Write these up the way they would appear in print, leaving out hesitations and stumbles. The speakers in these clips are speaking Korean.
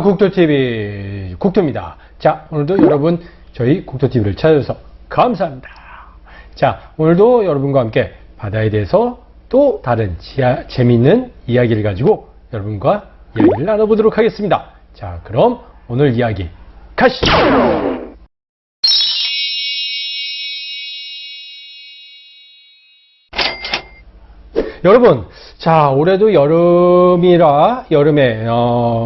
국토TV 국토입니다. 자, 오늘도 여러분 저희 국토TV를 찾아주셔서 감사합니다. 자, 오늘도 여러분과 함께 바다에 대해서 또 다른 재미있는 이야기를 가지고 여러분과 이야기를 나눠보도록 하겠습니다. 자, 그럼 오늘 이야기 가시죠. 여러분, 자, 올해도 여름에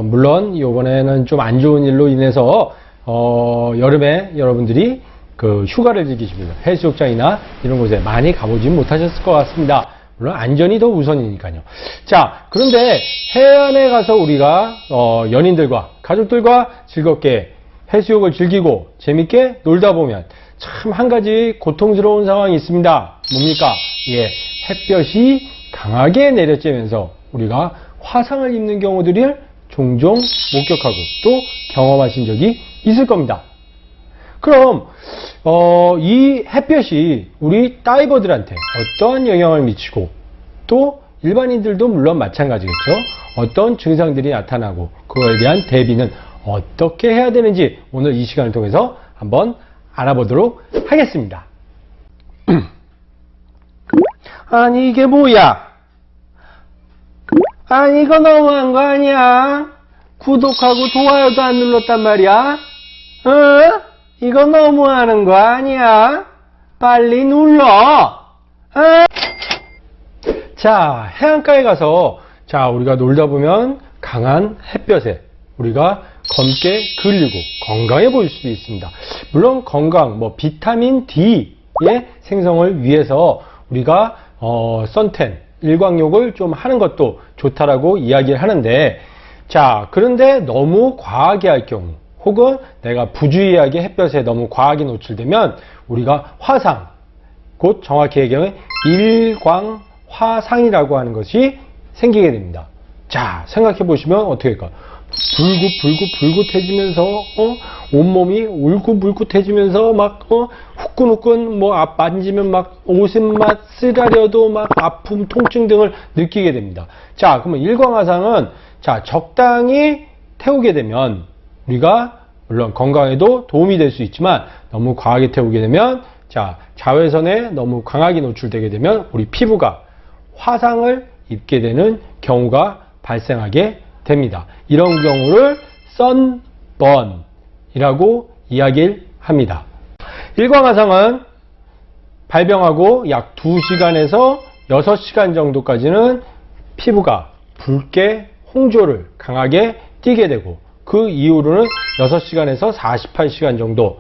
물론 이번에는 좀 안 좋은 일로 인해서 여름에 여러분들이 그 휴가를 즐기십니다. 해수욕장이나 이런 곳에 많이 가보지 못하셨을 것 같습니다. 물론 안전이 더 우선이니까요. 자, 그런데 해안에 가서 우리가 연인들과 가족들과 즐겁게 해수욕을 즐기고 재밌게 놀다 보면 참 한 가지 고통스러운 상황이 있습니다. 뭡니까? 예, 햇볕이 강하게 내려쬐면서 우리가 화상을 입는 경우들을 종종 목격하고 또 경험하신 적이 있을 겁니다. 그럼 이 햇볕이 우리 다이버들한테 어떠한 영향을 미치고 또 일반인들도 물론 마찬가지겠죠. 어떤 증상들이 나타나고 그거에 대한 대비는 어떻게 해야 되는지 오늘 이 시간을 통해서 한번 알아보도록 하겠습니다. 아니 이게 뭐야? 아니 이거 너무한 거 아니야? 구독하고 좋아요도 안 눌렀단 말이야? 이거 너무하는 거 아니야? 빨리 눌러! 자, 해안가에 가서 자 우리가 놀다 보면 강한 햇볕에 우리가 검게 그을리고 건강해 보일 수도 있습니다. 물론 건강, 비타민 D의 생성을 위해서 우리가 선탠, 일광욕을 좀 하는 것도 좋다라고 이야기를 하는데, 자, 그런데 너무 과하게 할 경우, 혹은 내가 부주의하게 햇볕에 너무 과하게 노출되면 우리가 화상, 곧 정확히 얘기하면 일광화상이라고 하는 것이 생기게 됩니다. 자, 생각해 보시면 어떻게 할까? 불긋불긋해지면서 온몸이 울긋불긋해지면서 막 후끈후끈 만지면 막 옷은 막 쓰라려도 막 아픔, 통증 등을 느끼게 됩니다. 자, 그러면 일광화상은 자 적당히 태우게 되면 우리가 물론 건강에도 도움이 될 수 있지만 너무 과하게 태우게 되면 자 자외선에 너무 강하게 노출되게 되면 우리 피부가 화상을 입게 되는 경우가 발생하게 됩니다. 이런 경우를 선번이라고 이야기를 합니다. 일광화상은 발병하고 약 2시간에서 6시간 정도까지는 피부가 붉게 홍조를 강하게 띠게 되고 그 이후로는 6시간에서 48시간 정도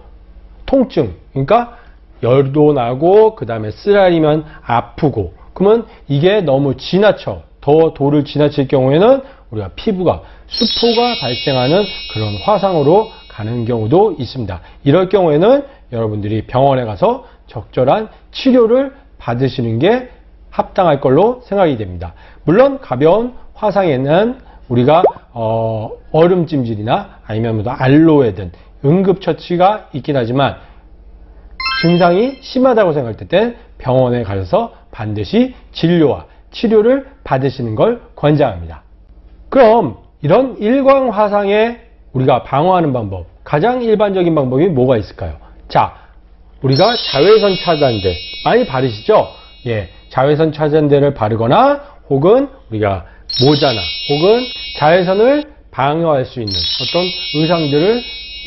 통증, 그러니까 열도 나고 그 다음에 쓰라리면 아프고 그러면 이게 너무 지나쳐 더 도를 지나칠 경우에는 우리가 피부가 수포가 발생하는 그런 화상으로 가는 경우도 있습니다. 이럴 경우에는 여러분들이 병원에 가서 적절한 치료를 받으시는 게 합당할 걸로 생각이 됩니다. 물론 가벼운 화상에는 우리가 얼음찜질이나 아니면 알로에 등 응급처치가 있긴 하지만 증상이 심하다고 생각할 때 병원에 가셔서 반드시 진료와 치료를 받으시는 걸 권장합니다. 그럼 이런 일광화상에 우리가 방어하는 방법, 가장 일반적인 방법이 뭐가 있을까요? 자, 우리가 자외선 차단제 많이 바르시죠? 예, 자외선 차단제를 바르거나 혹은 우리가 모자나 혹은 자외선을 방어할 수 있는 어떤 의상들을,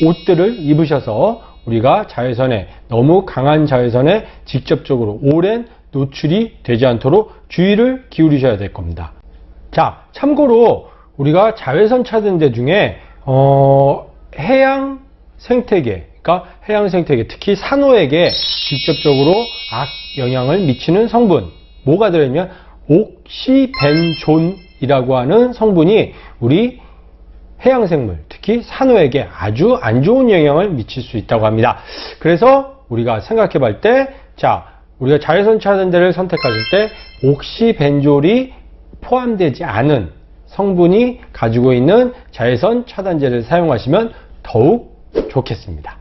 옷들을 입으셔서 우리가 자외선에 너무 강한 자외선에 직접적으로 오랜 노출이 되지 않도록 주의를 기울이셔야 될 겁니다. 자, 참고로 우리가 자외선 차단제 중에 해양 생태계, 그러니까 해양 생태계, 특히 산호에게 직접적으로 악 영향을 미치는 성분, 뭐가 들어있냐면 옥시벤존이라고 하는 성분이 우리 해양생물, 특히 산호에게 아주 안 좋은 영향을 미칠 수 있다고 합니다. 그래서 우리가 생각해 볼 때, 자, 우리가 자외선 차단제를 선택하실 때 옥시벤졸이 포함되지 않은 성분이 가지고 있는 자외선 차단제를 사용하시면 더욱 좋겠습니다.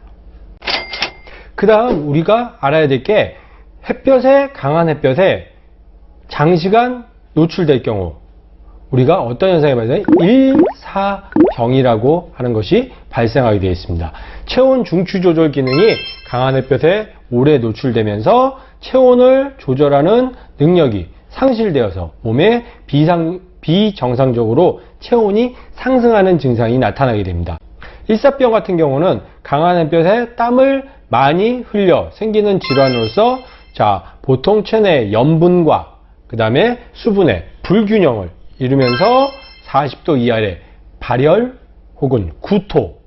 그 다음 우리가 알아야 될 게 강한 햇볕에 장시간 노출될 경우 우리가 어떤 현상이 발생해요? 열사병이라고 하는 것이 발생하게 되어 있습니다. 체온 중추 조절 기능이 강한 햇볕에 오래 노출되면서 체온을 조절하는 능력이 상실되어서 몸에 비정상적으로 체온이 상승하는 증상이 나타나게 됩니다. 일사병 같은 경우는 강한 햇볕에 땀을 많이 흘려 생기는 질환으로서 보통 체내 염분과 그 다음에 수분의 불균형을 이루면서 40도 이하의 발열 혹은 구토,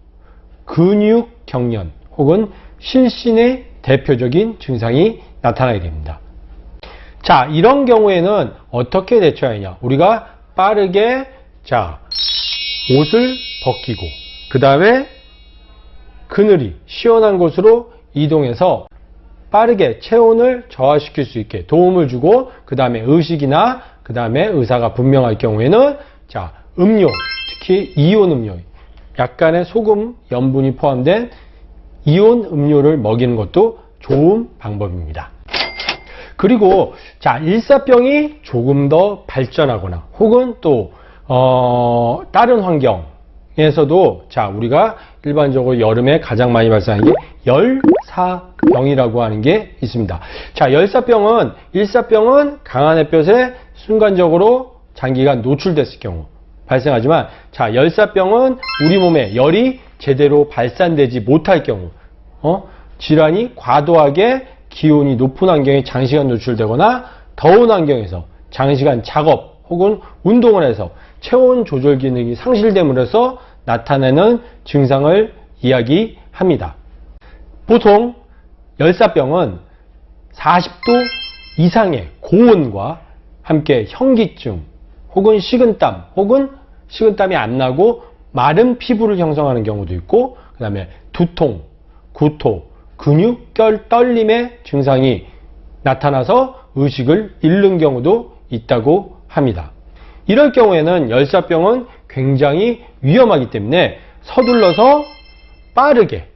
근육 경련 혹은 실신의 대표적인 증상이 나타나게 됩니다. 이런 경우에는 어떻게 대처하느냐? 우리가 빠르게 옷을 벗기고 그 다음에 그늘이 시원한 곳으로 이동해서 빠르게 체온을 저하시킬 수 있게 도움을 주고 그 다음에 의식이나 그 다음에 의사가 분명할 경우에는 음료, 특히 이온 음료, 약간의 소금 염분이 포함된 이온 음료를 먹이는 것도 좋은 방법입니다. 그리고 일사병이 조금 더 발전하거나 혹은 또 다른 환경에서도 우리가 일반적으로 여름에 가장 많이 발생하는 게 열사병이라고 하는 게 있습니다. 열사병은 일사병은 강한 햇볕에 순간적으로 장기간 노출됐을 경우 발생하지만 열사병은 우리 몸에 열이 제대로 발산되지 못할 경우 질환이 과도하게 기온이 높은 환경에 장시간 노출되거나 더운 환경에서 장시간 작업 혹은 운동을 해서 체온 조절 기능이 상실됨으로 해서 나타내는 증상을 이야기합니다. 보통 열사병은 40도 이상의 고온과 함께 현기증 혹은 식은땀 혹은 식은땀이 안 나고 마른 피부를 형성하는 경우도 있고 그 다음에 두통, 구토, 근육결 떨림의 증상이 나타나서 의식을 잃는 경우도 있다고 합니다. 이럴 경우에는 열사병은 굉장히 위험하기 때문에 서둘러서 빠르게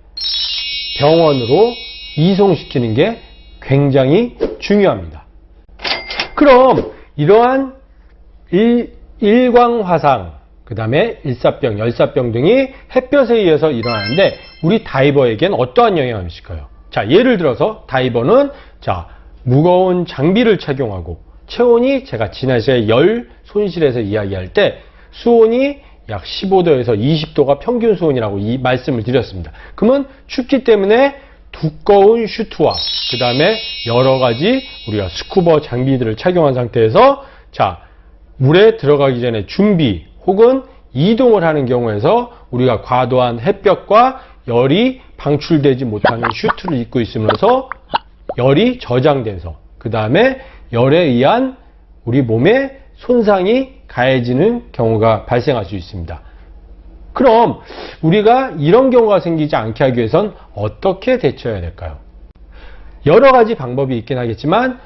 병원으로 이송시키는 게 굉장히 중요합니다. 그럼 이러한 일광화상, 그 다음에 일사병, 열사병 등이 햇볕에 의해서 일어나는데 우리 다이버에겐 어떠한 영향을 미칠까요? 예를 들어서 다이버는 무거운 장비를 착용하고 체온이 제가 지난 시간에 열 손실에서 이야기할 때 수온이 약 15도에서 20도가 평균 수온이라고 말씀을 드렸습니다. 그러면 춥기 때문에 두꺼운 슈트와 그 다음에 여러 가지 우리가 스쿠버 장비들을 착용한 상태에서 물에 들어가기 전에 준비 혹은 이동을 하는 경우에서 우리가 과도한 햇볕과 열이 방출되지 못하는 슈트를 입고 있으면서 열이 저장돼서 그 다음에 열에 의한 우리 몸에 손상이 가해지는 경우가 발생할 수 있습니다. 그럼 우리가 이런 경우가 생기지 않게 하기 위해선 어떻게 대처해야 될까요? 여러 가지 방법이 있긴 하겠지만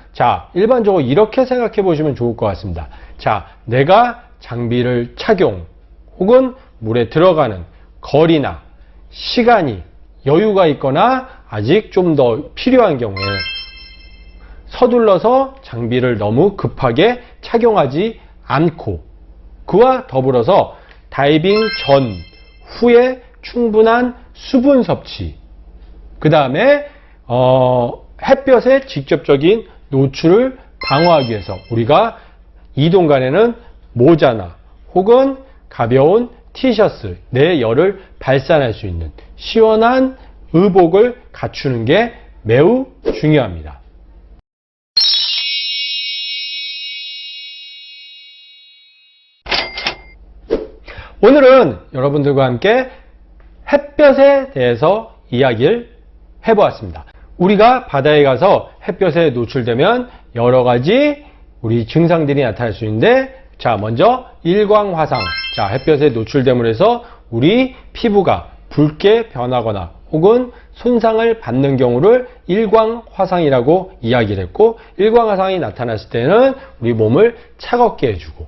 일반적으로 이렇게 생각해 보시면 좋을 것 같습니다. 내가 장비를 착용 혹은 물에 들어가는 거리나 시간이 여유가 있거나 아직 좀 더 필요한 경우에 서둘러서 장비를 너무 급하게 착용하지 않고 그와 더불어서 다이빙 전, 후에 충분한 수분 섭취 그 다음에 햇볕의 직접적인 노출을 방어하기 위해서 우리가 이동간에는 모자나 혹은 가벼운 티셔츠, 내 열을 발산할 수 있는 시원한 의복을 갖추는 게 매우 중요합니다. 오늘은 여러분들과 함께 햇볕에 대해서 이야기를 해보았습니다. 우리가 바다에 가서 햇볕에 노출되면 여러 가지 우리 증상들이 나타날 수 있는데 먼저 일광화상, 햇볕에 노출됨으로 해서 우리 피부가 붉게 변하거나 혹은 손상을 받는 경우를 일광화상이라고 이야기를 했고 일광화상이 나타났을 때는 우리 몸을 차갑게 해주고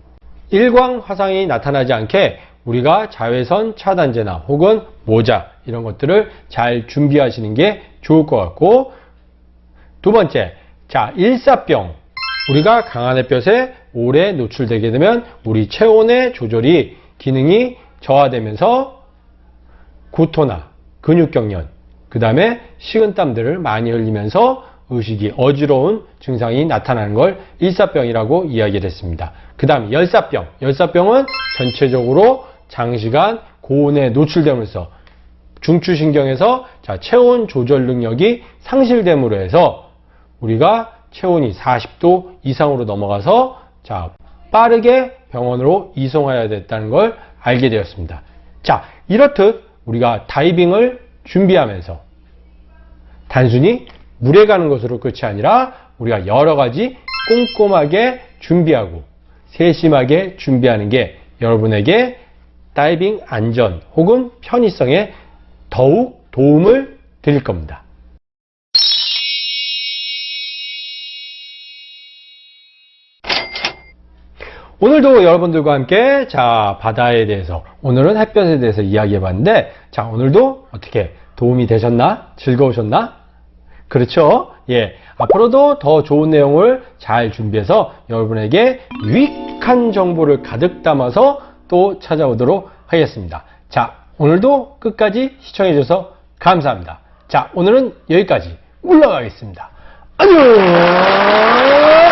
일광화상이 나타나지 않게 우리가 자외선 차단제나 혹은 모자 이런 것들을 잘 준비하시는 게 좋을 것 같고 두 번째, 일사병 우리가 강한 햇볕에 오래 노출되게 되면 우리 체온의 조절이 기능이 저하되면서 구토나 근육경련, 그 다음에 식은땀들을 많이 흘리면서 의식이 어지러운 증상이 나타나는 걸 일사병이라고 이야기를 했습니다. 그 다음 열사병. 열사병은 전체적으로 장시간 고온에 노출됨으로써 중추신경에서 체온 조절 능력이 상실됨으로 해서 우리가 체온이 40도 이상으로 넘어가서 빠르게 병원으로 이송해야 됐다는 걸 알게 되었습니다. 이렇듯 우리가 다이빙을 준비하면서 단순히 물에 가는 것으로 끝이 아니라 우리가 여러 가지 꼼꼼하게 준비하고 세심하게 준비하는 게 여러분에게 다이빙 안전 혹은 편의성에 더욱 도움을 드릴 겁니다. 오늘도 여러분들과 함께 바다에 대해서, 오늘은 햇볕에 대해서 이야기해 봤는데, 오늘도 어떻게 도움이 되셨나? 즐거우셨나? 그렇죠? 예. 앞으로도 더 좋은 내용을 잘 준비해서 여러분에게 유익한 정보를 가득 담아서 또 찾아오도록 하겠습니다. 오늘도 끝까지 시청해 주셔서 감사합니다. 오늘은 여기까지 물러가겠습니다. 안녕!